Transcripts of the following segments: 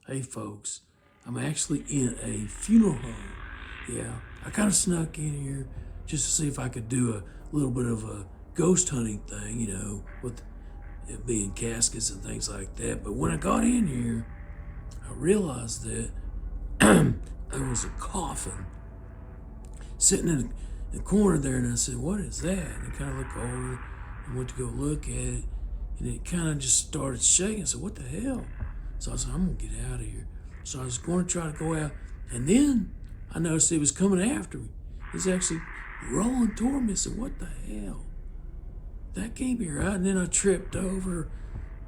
hey folks, I'm actually in a funeral home. Yeah, I kind of snuck in here just to see if I could do a little bit of a ghost hunting thing, with it being caskets and things like that. But when I got in here, I realized that there was a coffin sitting in the corner there, and I said, "What is that?" And I kind of looked over and went to go look at it, and it kind of just started shaking. I said, "What the hell?" So I said, "I'm gonna get out of here." So I was going to try to go out, and then I noticed it was coming after me. It was actually rolling toward me. I said, "What the hell? That can't be right." And then I tripped over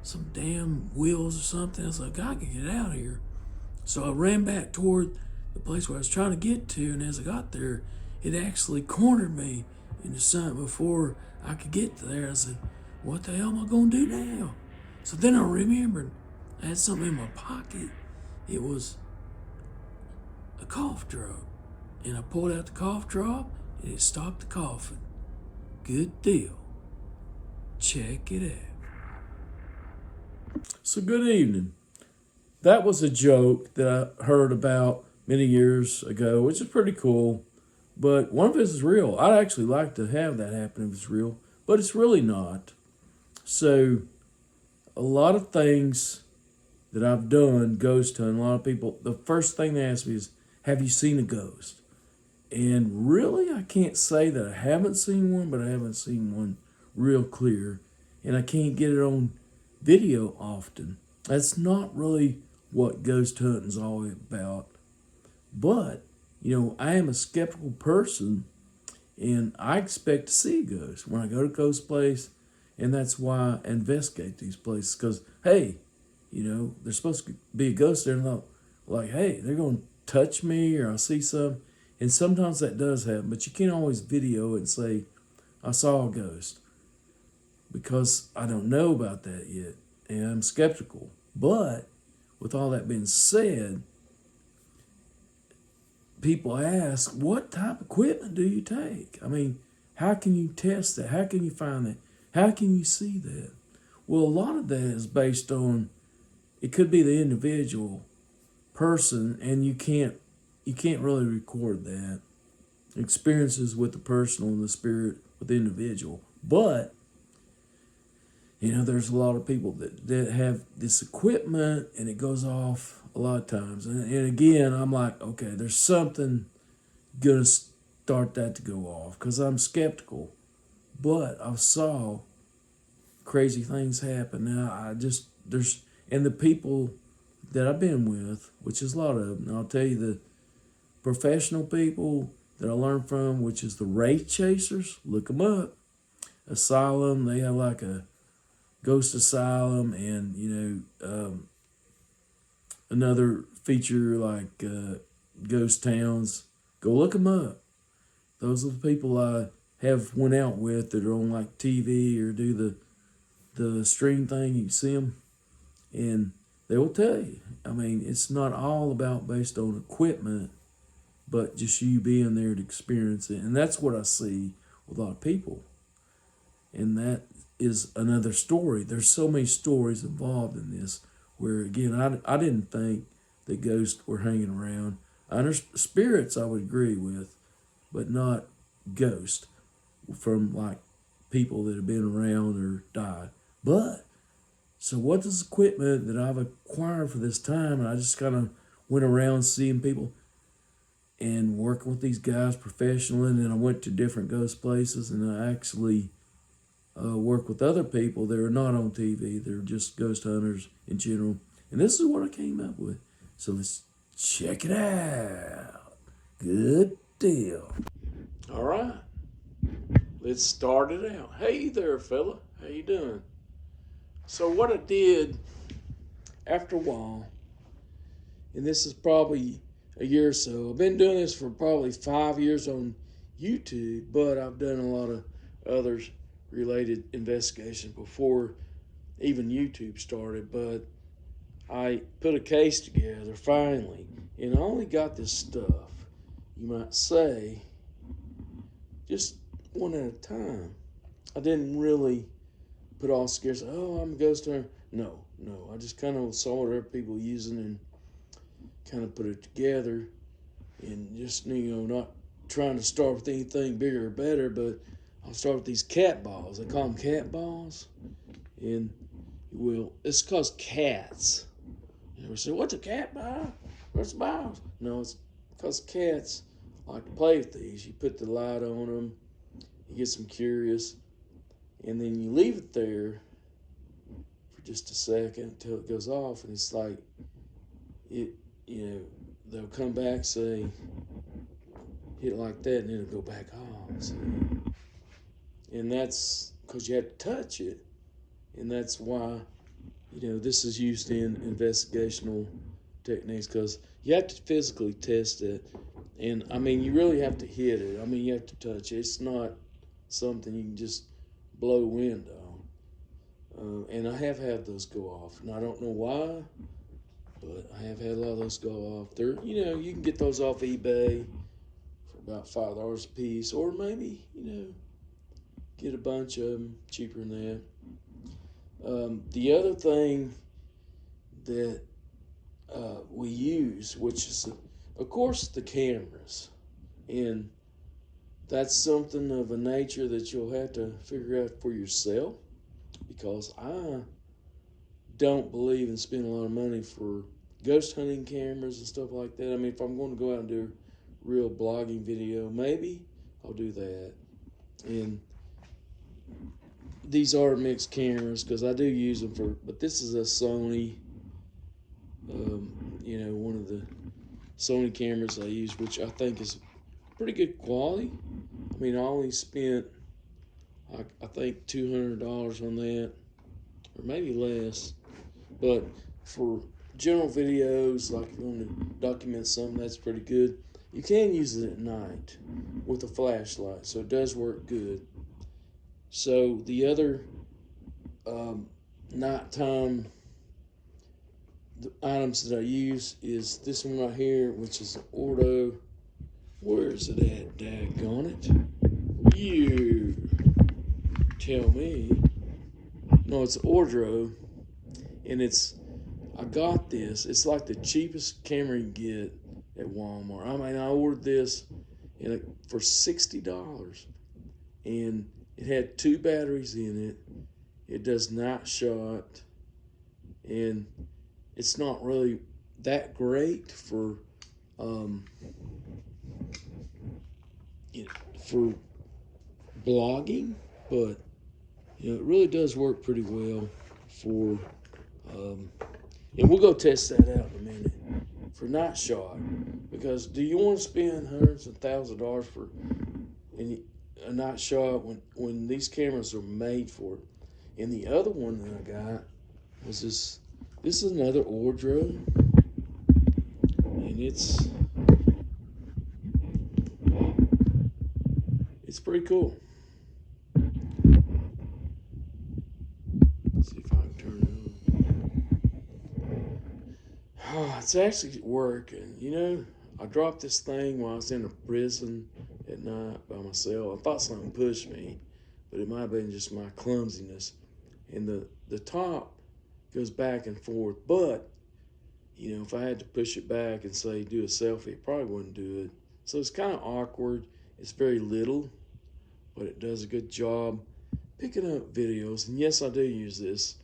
some damn wheels or something. I was like, "I can get out of here." So I ran back toward the place where I was trying to get to, and as I got there, it actually cornered me into something before I could get there. I said, "What the hell am I gonna do now?" So then I remembered I had something in my pocket. It was a cough drop. And I pulled out the cough drop, and it stopped the coughing. Good deal. Check it out. So good evening. That was a joke that I heard about many years ago, which is pretty cool. But one of it is real. I'd actually like to have that happen if it's real, but it's really not. So a lot of things that I've done ghost hunting, a lot of people, the first thing they ask me is, have you seen a ghost? And really, I can't say that I haven't seen one, but I haven't seen one real clear. And I can't get it on video often. That's not really what ghost hunting is all about. But, I am a skeptical person, and I expect to see a ghost when I go to ghost place. And that's why I investigate these places. Because, hey, there's supposed to be a ghost there. And I'm like, hey, they're going to touch me or I see something. And sometimes that does happen. But you can't always video it and say, I saw a ghost. Because I don't know about that yet. And I'm skeptical. But with all that being said, people ask, what type of equipment do you take? I mean, how can you test that? How can you find that? How can you see that? Well, a lot of that is based on, it could be the individual person, and you can't really record that. Experiences with the personal and the spirit with the individual. But, there's a lot of people that have this equipment and it goes off a lot of times. And again, I'm like, okay, there's something going to start that to go off because I'm skeptical. But I saw crazy things happen. Now, and the people that I've been with, which is a lot of them, I'll tell you the professional people that I learned from, which is the Wraith Chasers, look them up. Asylum, they have like a ghost asylum, and another feature like ghost towns. Go look them up. Those are the people I have went out with that are on like TV or do the stream thing. You see them, and they will tell you. I mean, it's not all about based on equipment, but just you being there to experience it. And that's what I see with a lot of people. And that is another story. There's so many stories involved in this where, again, I didn't think that ghosts were hanging around. Spirits I would agree with, but not ghosts from like people that have been around or died. But, so what is equipment that I've acquired for this time? And I just kind of went around seeing people and working with these guys professionally. And then I went to different ghost places, and I actually work with other people that are not on TV. They're just ghost hunters in general. And this is what I came up with. So let's check it out. Good deal. All right. Let's start it out. Hey there, fella. How you doing? So what I did after a while, and this is probably a year or so. I've been doing this for probably 5 years on YouTube, but I've done a lot of others related investigation before even YouTube started. But I put a case together finally, and I only got this stuff, you might say, just one at a time. I didn't really put all scares. Oh, I'm a ghost hunter. No. I just kind of saw what other people using, and kind of put it together, and just, not trying to start with anything bigger or better, but I'll start with these cat balls. They call them cat balls, and it's because cats. You ever say, "What's a cat ball? What's balls?" No, it's because cats like to play with these. You put the light on them, you get them curious, and then you leave it there for just a second until it goes off, and it's like it. They'll come back, say, hit it like that, and then it'll go back on. See? And that's because you have to touch it, and that's why this is used in investigational techniques, because you have to physically test it, and you really have to hit it. You have to touch it. It's not something you can just blow wind on. And I have had those go off, and I don't know why, but I have had a lot of those go off. They're, you can get those off eBay for about $5 a piece, or maybe, get a bunch of them cheaper than that. The other thing that we use, which is, of course, the cameras, and that's something of a nature that you'll have to figure out for yourself, because I don't believe in spending a lot of money for ghost hunting cameras and stuff like that. If I'm going to go out and do a real blogging video, maybe I'll do that. And these are mixed cameras, because I do use them but this is a Sony, one of the Sony cameras I use, which I think is pretty good quality. I only spent, I think, $200 on that, or maybe less. But for general videos, like if you want to document something, that's pretty good. You can use it at night with a flashlight, so it does work good. So the other nighttime items that I use is this one right here, which is an Ordo. Where is it at, daggone it? You tell me. No, it's Ordro, and I got this. It's like the cheapest camera you can get at Walmart. I ordered this for $60, and it had 2 batteries in it. It does night shot, and it's not really that great for blogging, but it really does work pretty well for. And we'll go test that out in a minute for night shot, because do you want to spend hundreds and thousands of dollars for a night shot when these cameras are made for it? And the other one that I got was this. This is another Ordro, and it's pretty cool. Let's see if I can turn it on. Oh, it's actually working. I dropped this thing while I was in a prison at night by myself. I thought something pushed me, but it might have been just my clumsiness. And the top goes back and forth, but if I had to push it back and say do a selfie, it probably wouldn't do it. So it's kind of awkward. It's very little, but it does a good job picking up videos. And yes, I do use this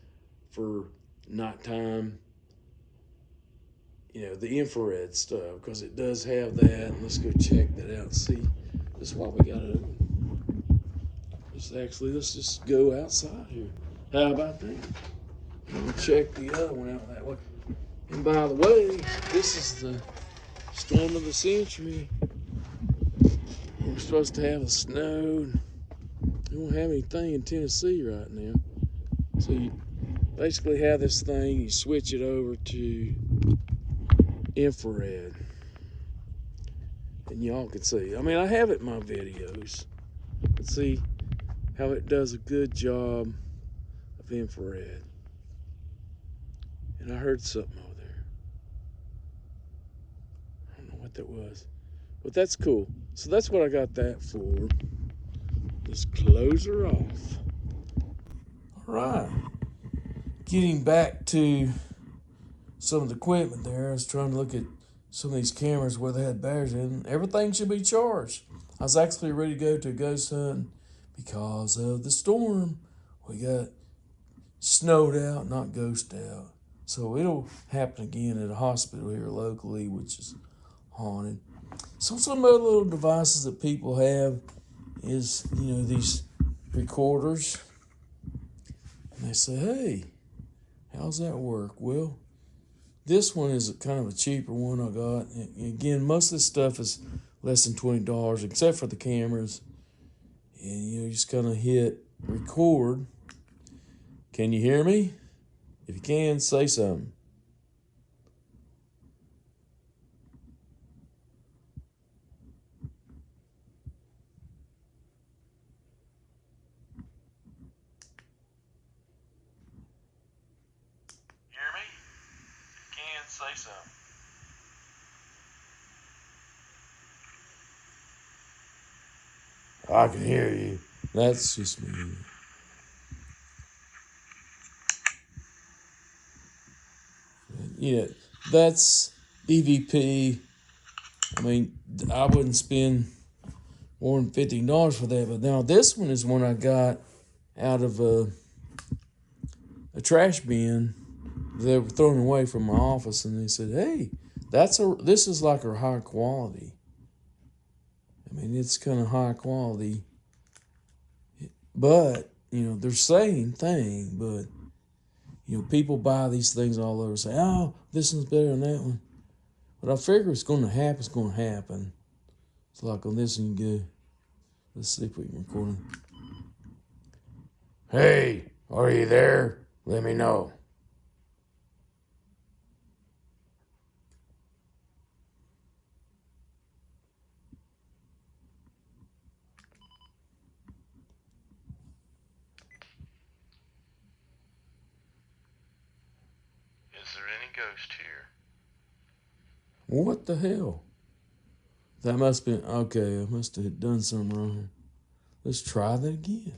for nighttime, the infrared stuff, because it does have that. And let's go check that out and see. This is why we got it open. Let's just go outside here. How about that? We'll check the other one out that way. And by the way, this is the storm of the century. We're supposed to have a snow. We don't have anything in Tennessee right now. So you basically have this thing, you switch it over to infrared. And y'all can see. I have it in my videos. But see how it does a good job of infrared. And I heard something over there. I don't know what that was. But that's cool. So that's what I got that for. Just close her off. All right. Getting back to some of the equipment there, I was trying to look at some of these cameras where they had batteries in, everything should be charged. I was actually ready to go to a ghost hunt because of the storm. We got snowed out, not ghost out. So it'll happen again at a hospital here locally, which is haunted. So some other little devices that people have is, these recorders. And they say, hey, how's that work? Well, this one is kind of a cheaper one I got. And again, most of this stuff is less than $20, except for the cameras. And you just kind of hit record. Can you hear me? If you can, say something. Hear me? If you can, say something. I can hear you. That's just me. That's EVP. I mean, I wouldn't spend more than $15 for that. But now this one is one I got out of a trash bin. They were thrown away from my office, and they said, "Hey, this is like a high quality. I mean, it's kind of high quality, but they're same thing. But people buy these things all over, and say, oh, this one's better than that one. But I figure it's going to happen. It's going to happen. It's like on this one, you go. Let's see if we can record it. Hey, are you there? Let me know. Is there any ghost here? What the hell? That must have been, okay, I must have done something wrong here. Let's try that again.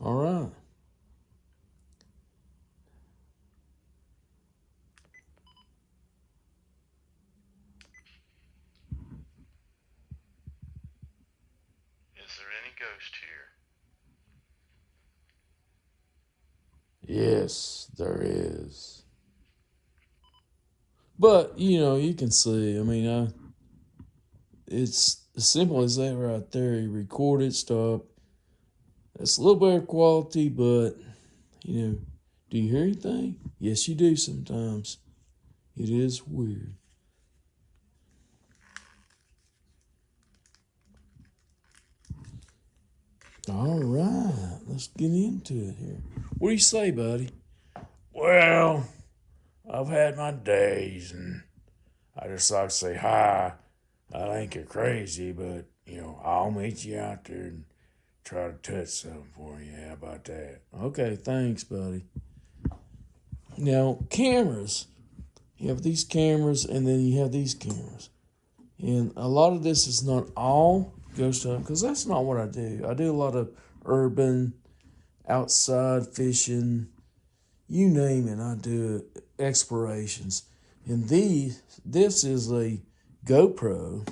All right. Is there any ghost here? Yes, there is. But, you can see, I mean, it's as simple as that right there. You record it, stop. It's a little better quality, but, do you hear anything? Yes, you do sometimes. It is weird. All right, let's get into it here. What do you say, buddy? Well, I've had my days, and I just like to say hi. I think you're crazy, but, I'll meet you out there and try to touch something for you. How about that? Okay, thanks, buddy. Now, cameras. You have these cameras, and then you have these cameras. And a lot of this is not all ghost hunting, because that's not what I do. I do a lot of urban, outside fishing, you name it. I do explorations. And this is a GoPro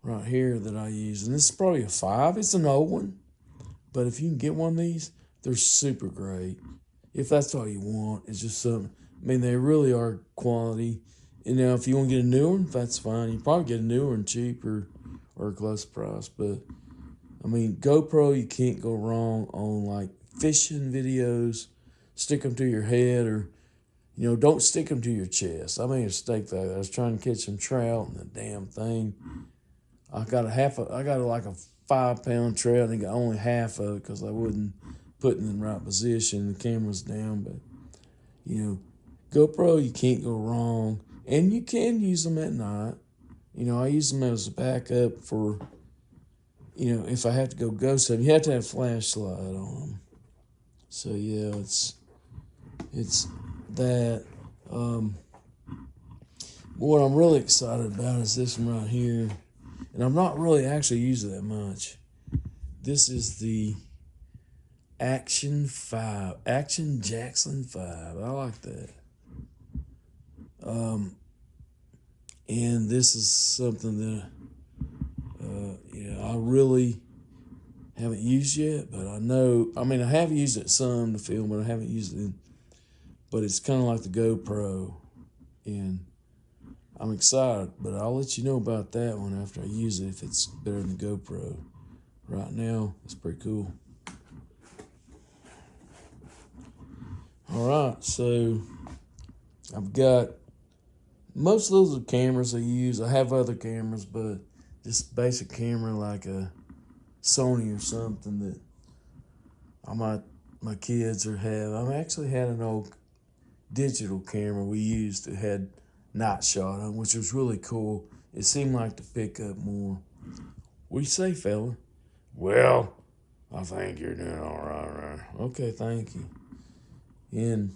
right here that I use. And this is probably a 5. It's an old one. But if you can get one of these, they're super great. If that's all you want, it's just something. I mean, they really are quality. And now, if you want to get a new one, that's fine. You probably get a new one cheaper or close price. But, I mean, GoPro, you can't go wrong on, like, fishing videos. Stick them to your head, or, don't stick them to your chest. I made a mistake there. I was trying to catch some trout, and the damn thing. I got like a 5-pound trout, and got only half of it because I wasn't putting it in the right position. The camera's down, but, GoPro, you can't go wrong. And you can use them at night. I use them as a backup for, if I have to go ghost hunting. You have to have a flashlight on them. So, yeah, it's that. What I'm really excited about is this one right here. and I'm not really actually using it that much. This is the Action Jackson 5. I like that. And this is something that I really haven't used yet, but I know. I mean, I have used it some to film, but I haven't used it. But it's kind of like the GoPro, and I'm excited. But I'll let you know about that one after I use it if it's better than the GoPro. Right now, it's pretty cool. All right, so I've got most of those are cameras I use. I have other cameras, but just basic camera like a Sony or something that my kids or have. I actually had an old digital camera we used that had night shot on, which was really cool. It seemed like to pick up more. What do you say, fella? Well, I think you're doing all right. Okay, thank you. And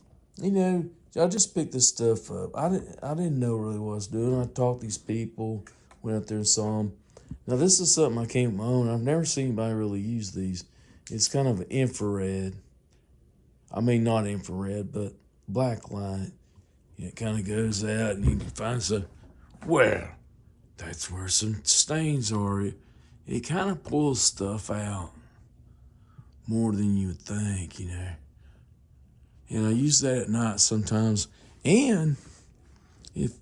I just picked this stuff up. I didn't know really what I was doing. I talked to these people, went out there and saw them. Now this is something I came up on. I've never seen anybody really use these. It's kind of infrared. I mean, not infrared, but black light. It kind of goes out and you can find some. Well, that's where some stains are. It kind of pulls stuff out more than you would think, And I use that at night sometimes. And if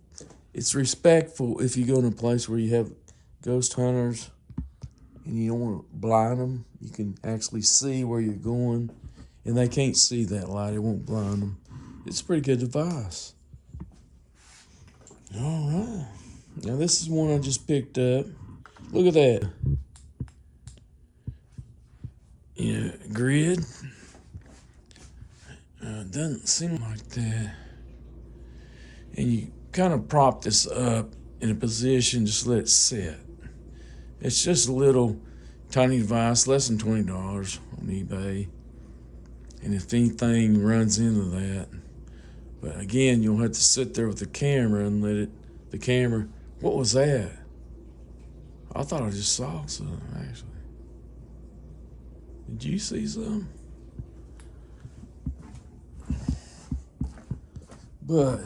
it's respectful, if you go to a place where you have ghost hunters and you don't want to blind them, you can actually see where you're going. And they can't see that light. It won't blind them. It's a pretty good device. All right. Now this is one I just picked up. Look at that. Grid. Doesn't seem like that. And you kind of prop this up in a position, just let it sit. It's just a little tiny device, less than $20 on eBay. And if anything runs into that, but again, you'll have to sit there with the camera and the camera, what was that? I thought I just saw something, actually. Did you see something? But,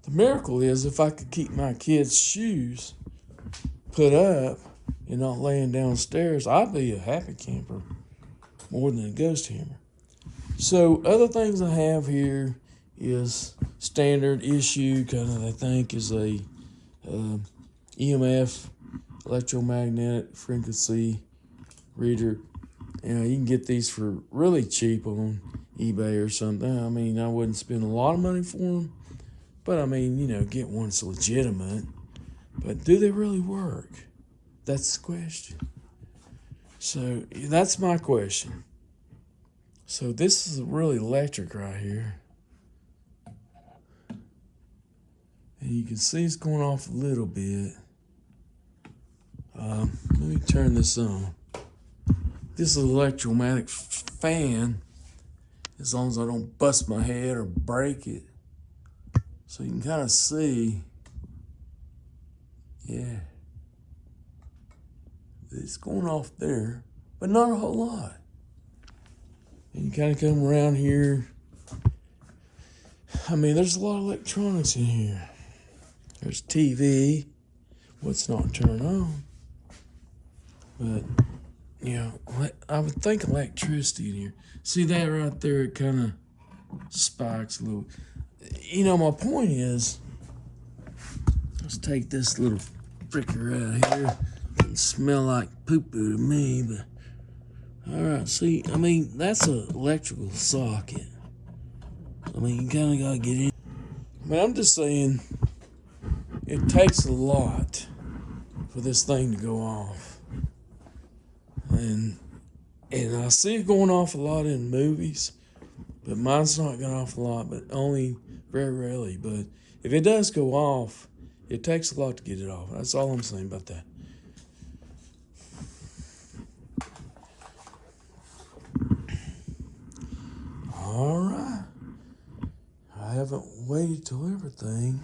the miracle is if I could keep my kids' shoes put up and not laying downstairs, I'd be a happy camper more than a ghost hammer. So other things I have here is standard issue, kind of I think is a EMF, electromagnetic frequency reader. You can get these for really cheap on eBay or something. I mean, I wouldn't spend a lot of money for them, but I mean, get one that's legitimate. But do they really work? That's the question. So that's my question. So this is really electric right here. And you can see it's going off a little bit. Let me turn this on. This is an electromagnetic fan, as long as I don't bust my head or break it. So you can kind of see, it's going off there, but not a whole lot. And you kind of come around here. I mean, there's a lot of electronics in here. There's TV. What's not turned on? But, I would think electricity in here. See that right there? It kind of spikes a little. My point is, let's take this little fricker out of here. Doesn't smell like poo-poo to me, but all right. See, I mean, that's an electrical socket. I mean, you kind of got to get in. I mean, I'm just saying, it takes a lot for this thing to go off. And I see it going off a lot in movies, but mine's not going off a lot, but only very rarely. But if it does go off, it takes a lot to get it off. That's all I'm saying about that. All right. I haven't waited till everything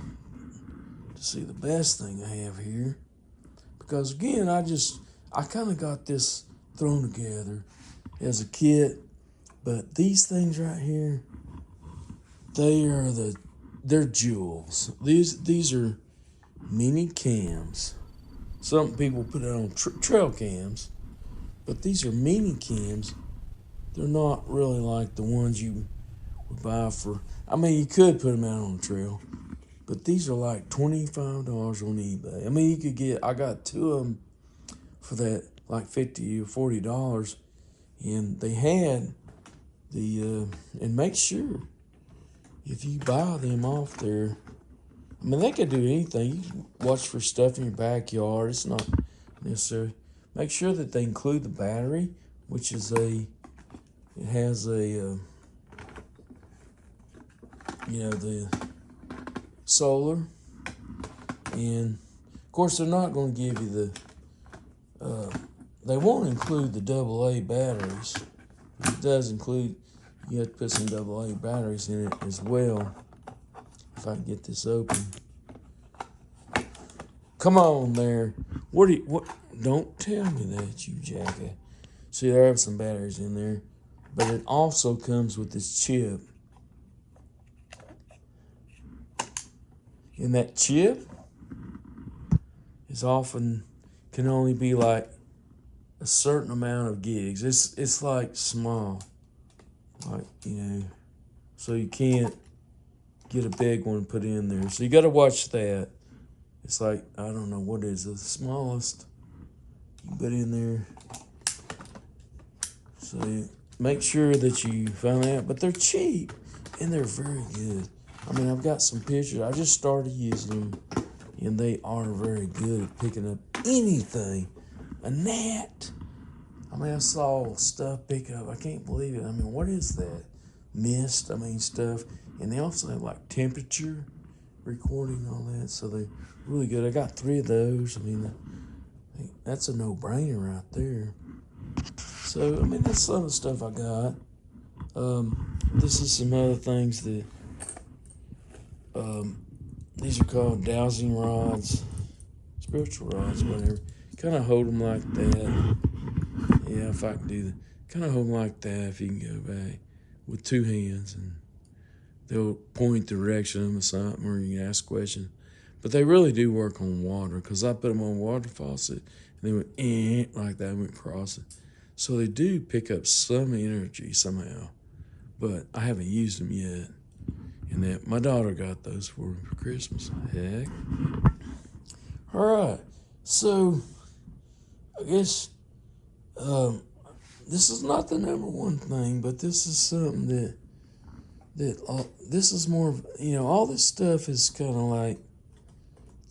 to see the best thing I have here. Because again, I kind of got this thrown together as a kid, but these things right here, they're jewels. These are mini cams. Some people put it on trail cams, but these are mini cams. They're not really like the ones you would buy for. I mean, you could put them out on the trail, but these are like $25 on eBay. I mean, you could get. I got two of them for that like $50 or $40, and they had the and make sure if you buy them off there. I mean, they could do anything. You can watch for stuff in your backyard. It's not necessary. Make sure that they include the battery, which is it has a, the solar. And, of course, they're not going to give you they won't include the AA batteries. It does include, you have to put some AA batteries in it as well. If I can get this open. Come on there. What? Don't tell me that, you jackass. See, there are some batteries in there. But it also comes with this chip. And that chip is often, can only be like a certain amount of gigs. It's like small. Like, so you can't get a big one put in there. So you got to watch that. It's like, I don't know, what is the smallest you put in there. So make sure that you find that. But they're cheap and they're very good. I mean, I've got some pictures. I just started using them and they are very good at picking up anything. A gnat. I mean, I saw stuff pick up. I can't believe it. I mean, what is that? Mist, stuff. And they also have like temperature recording and all that. So they're really good. I got 3 of those. I mean, that's a no-brainer right there. So, I mean, that's some of the stuff I got. This is some other things that, these are called dowsing rods, spiritual rods, whatever. Kind of hold them like that. Yeah, if I can do that. Kind of hold them like that if you can go back with 2 hands, and they'll point the direction of something, or you can ask questions. But they really do work on water, because I put them on a water faucet, and they went like that, went across it. So they do pick up some energy somehow, but I haven't used them yet. And that my daughter got those for me for Christmas. Heck. All right, so I guess this is not the number one thing, but this is something that this is more of, all this stuff is kind of like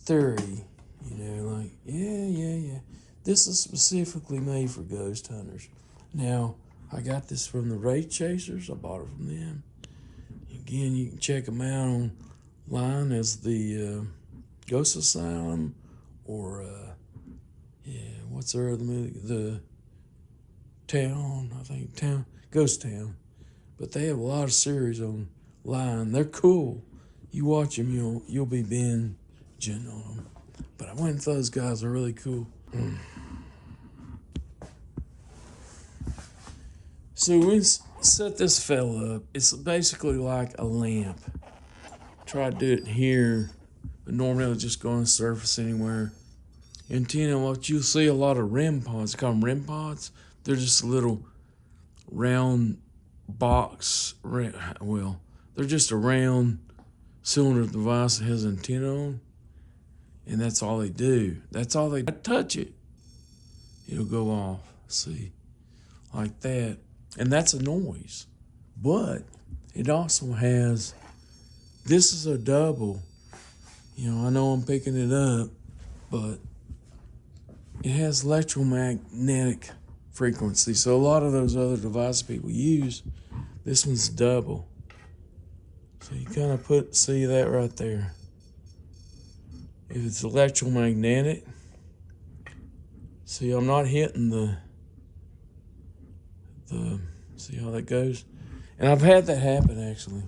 theory, like, yeah. This is specifically made for ghost hunters. Now, I got this from the Ray Chasers. I bought it from them. Again, you can check them out online as the Ghost Asylum, or, what's their other movie? The Town, I think, Ghost Town. But they have a lot of series online. They're cool. You watch them, you'll be binging on them. But I went and thought those guys are really cool. So we set this fella up. It's basically like a lamp. Try to do it here, but normally it'll just go on the surface anywhere. Antenna, what you'll see a lot of REM pods. They call them REM pods. They're just a little round box. Well, they're just a round cylinder device that has an antenna on, and that's all they do. That's all they touch it. It'll go off. See, like that. And that's a noise. But it also has, this is a double. I know I'm picking it up, but it has electromagnetic frequency. So a lot of those other devices people use, this one's double. So you kind of see that right there. If it's electromagnetic, see, I'm not hitting the see how that goes? And I've had that happen, actually.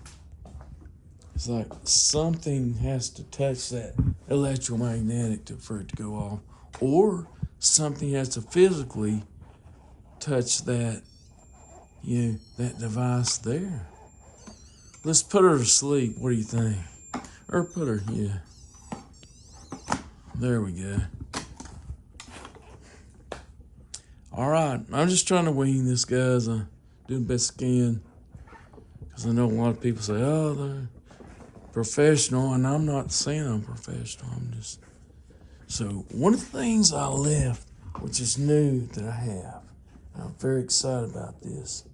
It's like something has to touch that electromagnetic for it to go off, or something has to physically touch that, that device there. Let's put her to sleep. What do you think? Or put her, yeah. There we go. All right, I'm just trying to wean this, guys. I'm doing the best I can. Because I know a lot of people say, oh, they're professional, and I'm not saying I'm professional. I'm just... So one of the things I left, which is new that I have, and I'm very excited about this.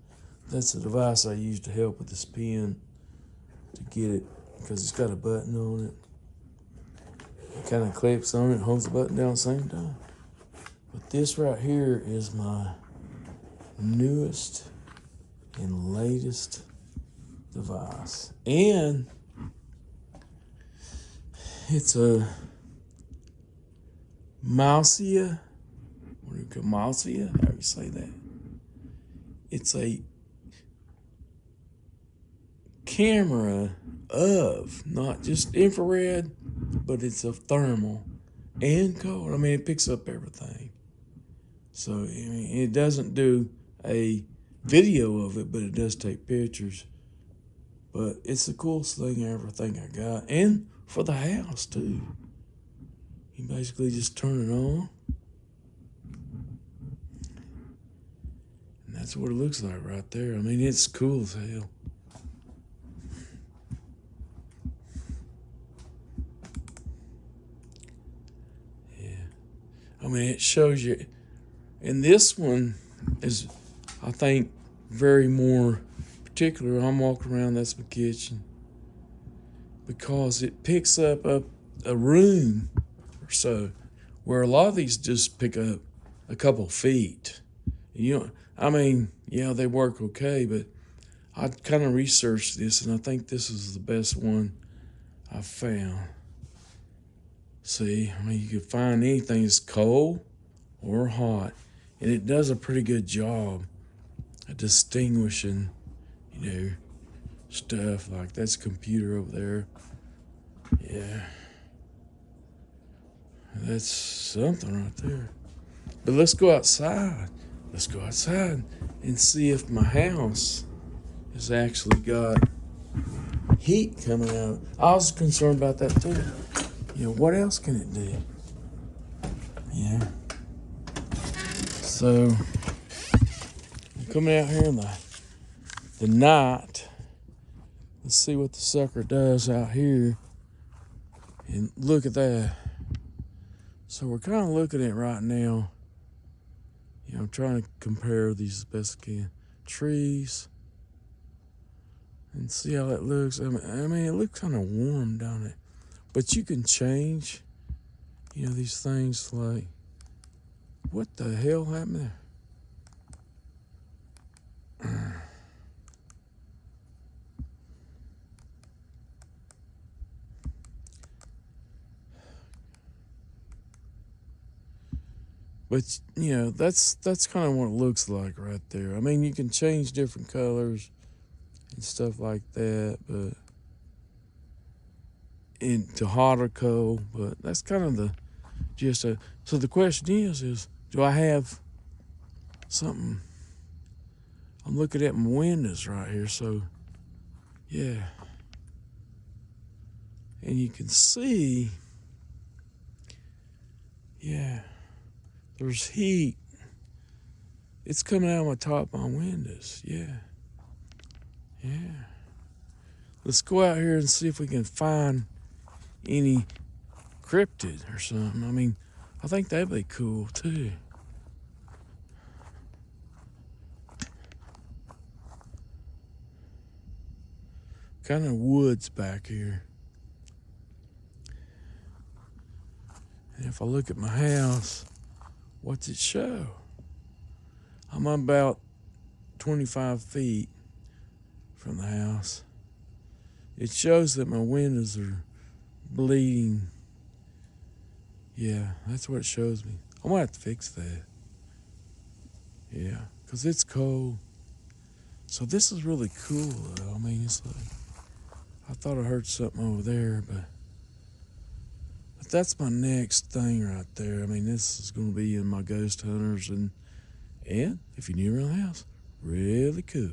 That's the device I use to help with this pen to get it, because it's got a button on it. It kind of clips on it, holds the button down at the same time. But this right here is my newest and latest device. And it's a Mousia. What do you call Mousia? How do you say that? It's a camera of not just infrared, but it's a thermal and cold. I mean, it picks up everything. So, I mean, it doesn't do a video of it, but it does take pictures. But it's the coolest thing I ever think I got. And for the house, too. You basically just turn it on. And that's what it looks like right there. I mean, it's cool as hell. Yeah. I mean, it shows you. And this one is, I think, very more particular. I'm walking around, that's my kitchen. Because it picks up a room or so, where a lot of these just pick up a couple feet. I mean, yeah, they work okay, but I kind of researched this, and I think this is the best one I've found. See, I mean, you can find anything that's cold or hot, and it does a pretty good job at distinguishing, stuff. Like that's a computer over there. Yeah. That's something right there. But let's go outside. Let's go outside and see if my house has actually got heat coming out. I was concerned about that too. What else can it do? Yeah. So, I'm coming out here in the night. Let's see what the sucker does out here. And look at that. So we're kind of looking at it right now. I'm trying to compare these as best I can. Trees. And see how that looks. I mean, it looks kind of warm, don't it? But you can change, these things like, what the hell happened there? But, that's kind of what it looks like right there. I mean, you can change different colors and stuff like that, but into hot or cold, but that's kind of the gist of. So the question is do I have something? I'm looking at my windows right here, so yeah. And you can see, yeah, there's heat. It's coming out of my top of my windows, yeah. Yeah. Let's go out here and see if we can find any cryptid or something. I mean, I think that'd be cool too. Kind of woods back here. And if I look at my house, what's it show? I'm about 25 feet from the house. It shows that my windows are bleeding. Yeah, that's what it shows me. I'm gonna have to fix that. Yeah, because it's cold. So this is really cool though. I mean, it's like, I thought I heard something over there, but But that's my next thing right there. I mean, this is going to be in my ghost hunters, and if you're new around the house, really cool.